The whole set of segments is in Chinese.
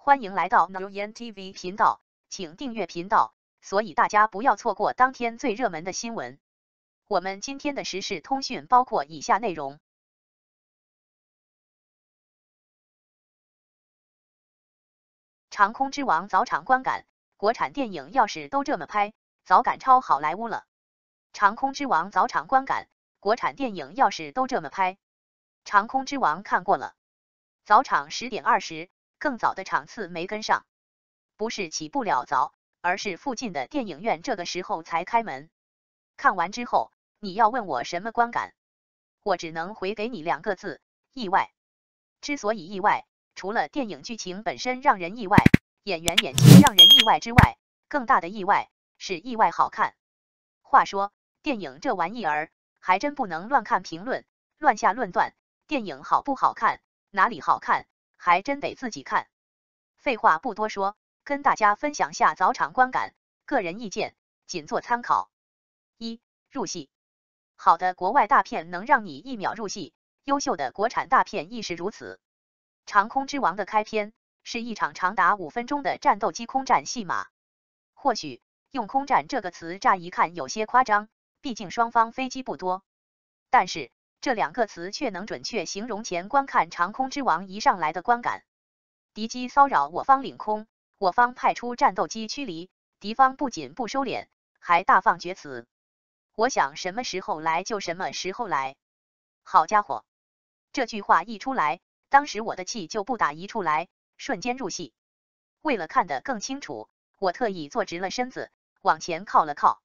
欢迎来到 Nguyen TV 频道，请订阅频道，所以大家不要错过当天最热门的新闻。我们今天的时事通讯包括以下内容：长空之王早场观感，国产电影要是都这么拍，早赶超好莱坞了。长空之王早场观感，国产电影要是都这么拍，长空之王看过了，早场10点20。更早的场次没跟上，不是起不了早，而是附近的电影院这个时候才开门。看完之后，你要问我什么观感，我只能回给你2个字：意外。之所以意外，除了电影剧情本身让人意外，演员演技让人意外之外，更大的意外是意外好看。话说，电影这玩意儿还真不能乱看评论，乱下论断。电影好不好看，哪里好看？还真得自己看。废话不多说，跟大家分享下早场观感，个人意见仅做参考。1. 入戏。好的国外大片能让你1秒入戏，优秀的国产大片亦是如此。长空之王的开篇是一场长达5分钟的战斗机空战戏码。或许用空战这个词乍一看有些夸张，毕竟双方飞机不多。但是这2个词却能准确形容前观看长空之王一上来的观感。敌机骚扰我方领空，我方派出战斗机驱离，敌方不仅不收敛，还大放厥词。我想什么时候来就什么时候来。好家伙，这句话一出来，当时我的气就不打一处来，瞬间入戏。为了看得更清楚，我特意坐直了身子，往前靠了靠。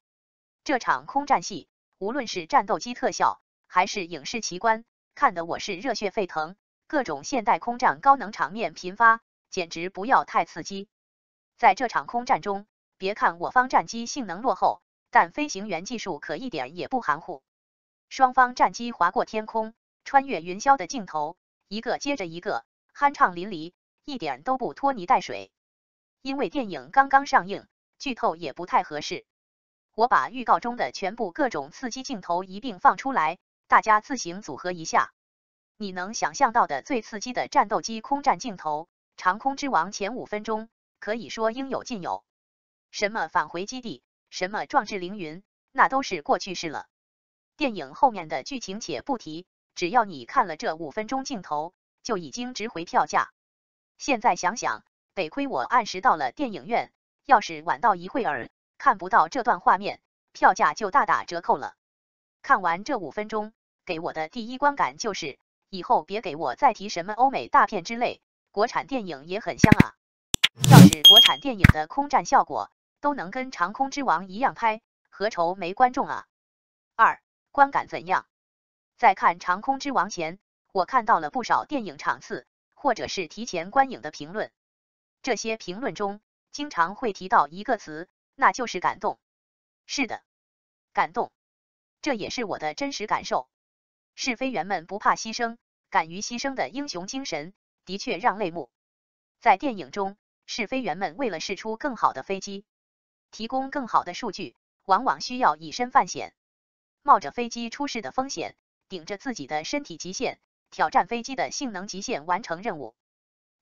这场空战戏，无论是战斗机特效，还是影视奇观，看得我是热血沸腾，各种现代空战高能场面频发，简直不要太刺激。在这场空战中，别看我方战机性能落后，但飞行员技术可一点也不含糊。双方战机划过天空，穿越云霄的镜头，一个接着一个，酣畅淋漓，一点都不拖泥带水。因为电影刚刚上映，剧透也不太合适，我把预告中的全部各种刺激镜头一并放出来，大家自行组合一下。你能想象到的最刺激的战斗机空战镜头，长空之王前5分钟可以说应有尽有。什么返回基地，什么壮志凌云，那都是过去式了。电影后面的剧情且不提，只要你看了这5分钟镜头，就已经值回票价。现在想想，得亏我按时到了电影院，要是晚到一会儿，看不到这段画面，票价就大打折扣了。看完这5分钟，给我的第一观感就是，以后别给我再提什么欧美大片之类，国产电影也很香啊。要是国产电影的空战效果都能跟长空之王一样拍，何愁没观众啊。2. 观感怎样？在看长空之王前，我看到了不少电影场次或者是提前观影的评论，这些评论中经常会提到一个词，那就是感动。是的，感动，这也是我的真实感受。试飞员们不怕牺牲，敢于牺牲的英雄精神，的确让泪目。在电影中，试飞员们为了试出更好的飞机，提供更好的数据，往往需要以身犯险，冒着飞机出事的风险，顶着自己的身体极限，挑战飞机的性能极限完成任务。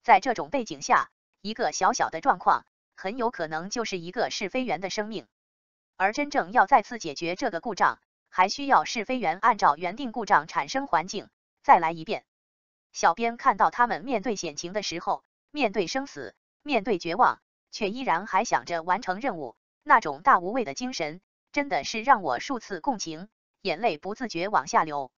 在这种背景下，一个小小的状况，很有可能就是一个试飞员的生命。而真正要再次解决这个故障，还需要试飞员按照原定故障产生环境再来一遍。小编看到他们面对险情的时候，面对生死，面对绝望，却依然还想着完成任务，那种大无畏的精神，真的是让我数次共情，眼泪不自觉往下流。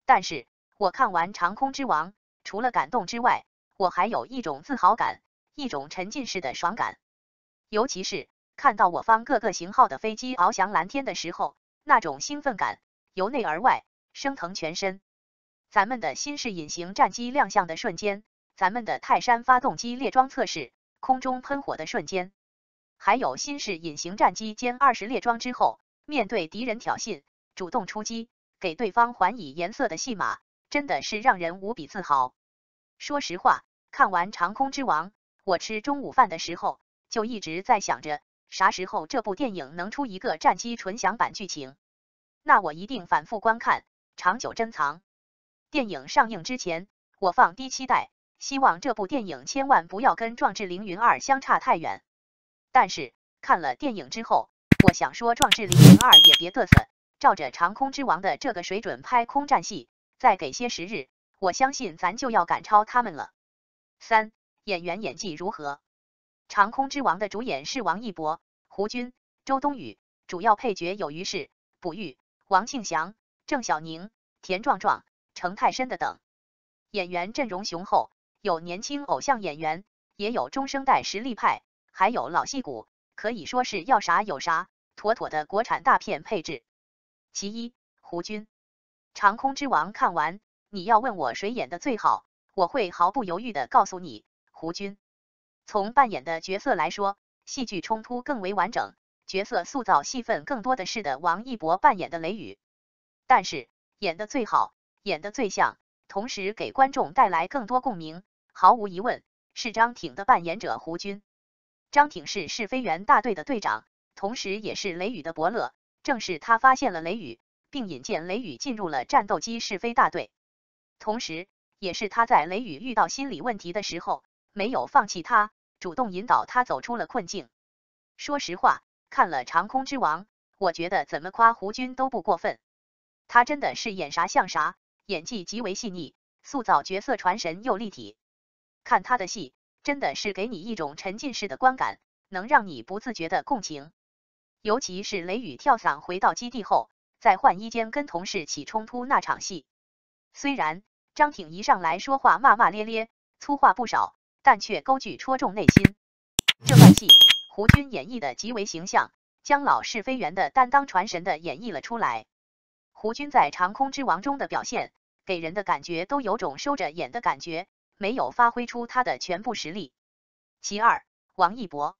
但是我看完长空之王，除了感动之外，我还有一种自豪感，一种沉浸式的爽感。尤其是看到我方各个型号的飞机翱翔蓝天的时候，那种兴奋感由内而外升腾全身。咱们的新式隐形战机亮相的瞬间，咱们的泰山发动机列装测试空中喷火的瞬间，还有新式隐形战机歼20列装之后，面对敌人挑衅主动出击，给对方还以颜色的戏码，真的是让人无比自豪。说实话，看完长空之王，我吃中午饭的时候就一直在想着，啥时候这部电影能出一个战机纯享版剧情，那我一定反复观看，长久珍藏。电影上映之前，我放低期待，希望这部电影千万不要跟《壮志凌云2》相差太远。但是看了电影之后，我想说《壮志凌云2》也别嘚瑟，照着《长空之王》的这个水准拍空战戏，再给些时日，我相信咱就要赶超他们了。3. 演员演技如何？《长空之王》的主演是王一博、胡军、周冬雨，主要配角有于适、卜玉、王庆祥、郑晓宁、田壮壮、程泰深的等。演员阵容雄厚，有年轻偶像演员，也有中生代实力派，还有老戏骨，可以说是要啥有啥，妥妥的国产大片配置。其一，胡军，《长空之王》看完，你要问我谁演的最好，我会毫不犹豫的告诉你，胡军。从扮演的角色来说，戏剧冲突更为完整，角色塑造戏份更多的是的王一博扮演的雷雨。但是演得最好，演得最像，同时给观众带来更多共鸣，毫无疑问是张挺的扮演者胡军。张挺是试飞员大队的队长，同时也是雷雨的伯乐，正是他发现了雷雨，并引荐雷雨进入了战斗机试飞大队，同时也是他在雷雨遇到心理问题的时候，没有放弃他，主动引导他走出了困境。说实话，看了《长空之王》，我觉得怎么夸胡军都不过分，他真的是演啥像啥，演技极为细腻，塑造角色传神又立体。看他的戏，真的是给你一种沉浸式的观感，能让你不自觉的共情。尤其是雷雨跳伞回到基地后，在换衣间跟同事起冲突那场戏，虽然张挺一上来说话骂骂咧咧，粗话不少，但却勾据戳中内心。这段戏，胡军演绎的极为形象，将老试飞员的担当传神的演绎了出来。胡军在《长空之王》中的表现，给人的感觉都有种收着演的感觉，没有发挥出他的全部实力。其二，王一博。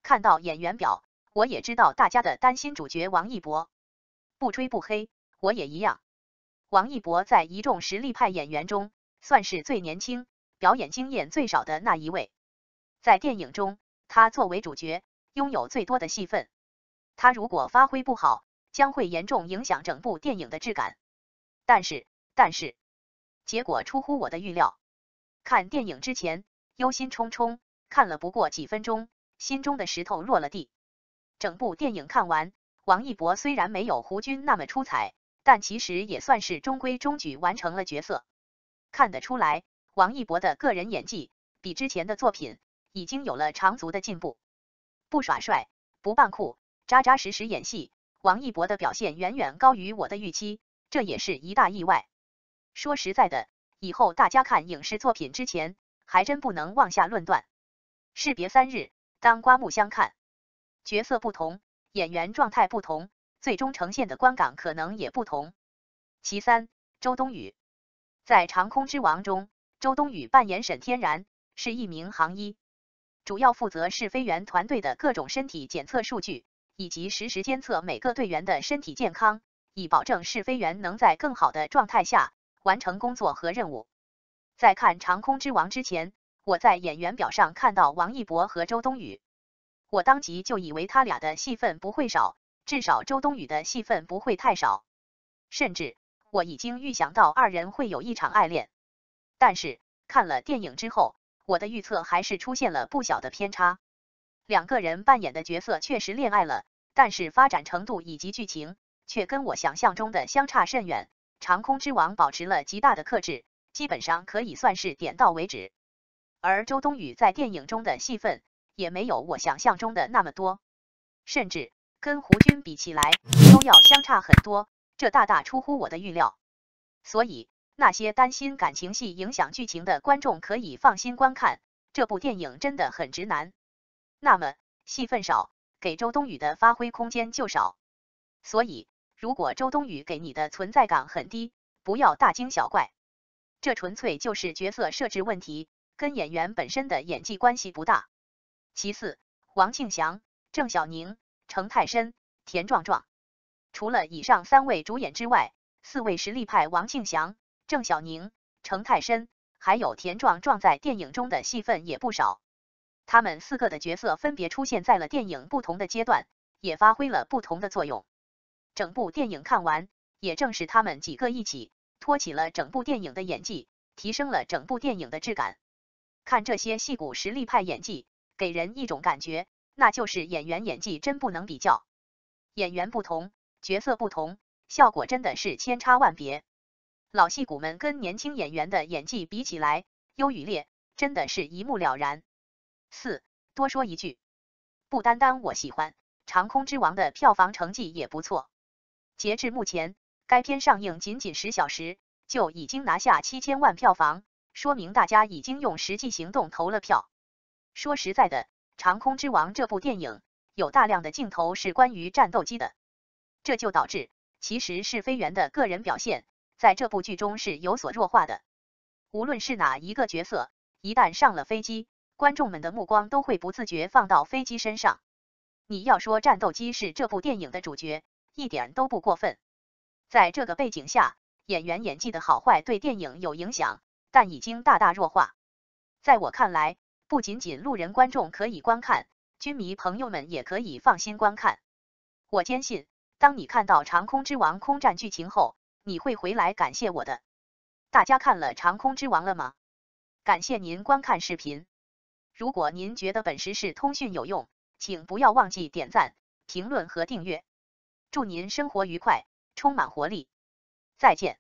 看到演员表，我也知道大家的担心主角王一博，不吹不黑，我也一样。王一博在一众实力派演员中，算是最年轻，表演经验最少的那一位。在电影中，他作为主角，拥有最多的戏份。他如果发挥不好，将会严重影响整部电影的质感。但是，结果出乎我的预料。看电影之前，忧心忡忡，看了不过几分钟，心中的石头落了地。整部电影看完，王一博虽然没有胡军那么出彩，但其实也算是中规中矩完成了角色。看得出来，王一博的个人演技比之前的作品已经有了长足的进步。不耍帅，不扮酷，扎扎实实演戏，王一博的表现远远高于我的预期，这也是一大意外。说实在的，以后大家看影视作品之前，还真不能妄下论断。士别三日，当刮目相看。角色不同，演员状态不同，最终呈现的观感可能也不同。其三，周冬雨。在《长空之王》中，周冬雨扮演沈天然，是一名航医，主要负责试飞员团队的各种身体检测数据，以及实时监测每个队员的身体健康，以保证试飞员能在更好的状态下完成工作和任务。在看《长空之王》之前，我在演员表上看到王一博和周冬雨，我当即就以为他俩的戏份不会少，至少周冬雨的戏份不会太少，甚至我已经预想到二人会有一场爱恋。但是看了电影之后，我的预测还是出现了不小的偏差。两个人扮演的角色确实恋爱了，但是发展程度以及剧情却跟我想象中的相差甚远。长空之王保持了极大的克制，基本上可以算是点到为止。而周冬雨在电影中的戏份也没有我想象中的那么多，甚至跟胡军比起来都要相差很多，这大大出乎我的预料。所以那些担心感情戏影响剧情的观众可以放心观看，这部电影真的很直男。那么戏份少，给周冬雨的发挥空间就少。所以如果周冬雨给你的存在感很低，不要大惊小怪，这纯粹就是角色设置问题，跟演员本身的演技关系不大。其四，王庆祥、郑晓宁、程泰深、田壮壮。除了以上三位主演之外，四位实力派王庆祥、郑晓宁、程泰深还有田壮壮在电影中的戏份也不少。他们四个的角色分别出现在了电影不同的阶段，也发挥了不同的作用。整部电影看完，也正是他们几个一起托起了整部电影的演技，提升了整部电影的质感。看这些戏骨实力派演技，给人一种感觉，那就是演员演技真不能比较。演员不同，角色不同，效果真的是千差万别。老戏骨们跟年轻演员的演技比起来，优与劣真的是一目了然。4. 多说一句，不单单我喜欢，《长空之王》的票房成绩也不错。截至目前，该片上映仅10小时，就已经拿下7000万票房，说明大家已经用实际行动投了票。说实在的，《长空之王》这部电影有大量的镜头是关于战斗机的，这就导致其实是飞员的个人表现在这部剧中是有所弱化的。无论是哪一个角色，一旦上了飞机，观众们的目光都会不自觉放到飞机身上。你要说战斗机是这部电影的主角，一点都不过分。在这个背景下，演员演技的好坏对电影有影响，但已经大大弱化。在我看来，不仅仅路人观众可以观看，军迷朋友们也可以放心观看。我坚信，当你看到《长空之王》空战剧情后，你会回来感谢我的。大家看了《长空之王》了吗？感谢您观看视频。如果您觉得本时事通讯有用，请不要忘记点赞、评论和订阅。祝您生活愉快，充满活力。再见。